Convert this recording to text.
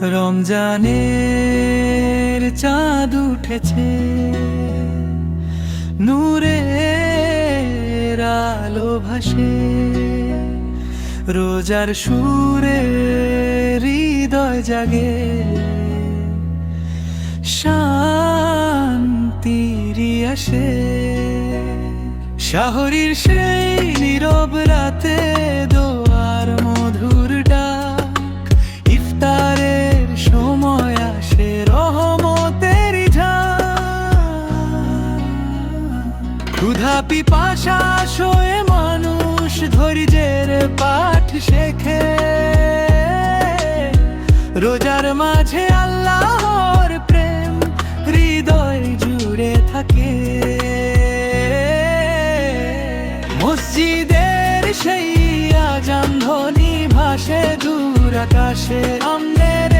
রমজানের চাঁদ উঠেছে, নূরের আলো ভাসে, রোজার সুরে হৃদয় জাগে, শান্তির আসে। শাহরির সেই নীরব রাতে দোয়ার মধুর ডাক, ইফতারের সময় আসে রহমতের ঝাঁক। ক্ষুধা পিপাসা সয়ে মানুষ ধৈর্যের পাঠ শেখে, রোজার মাঝে আল্লাহর প্রেম হৃদয় জুড়ে থাকে। মসজিদের সেই আজান ধ্বনি ভাসে দূর আকাশে, আমনের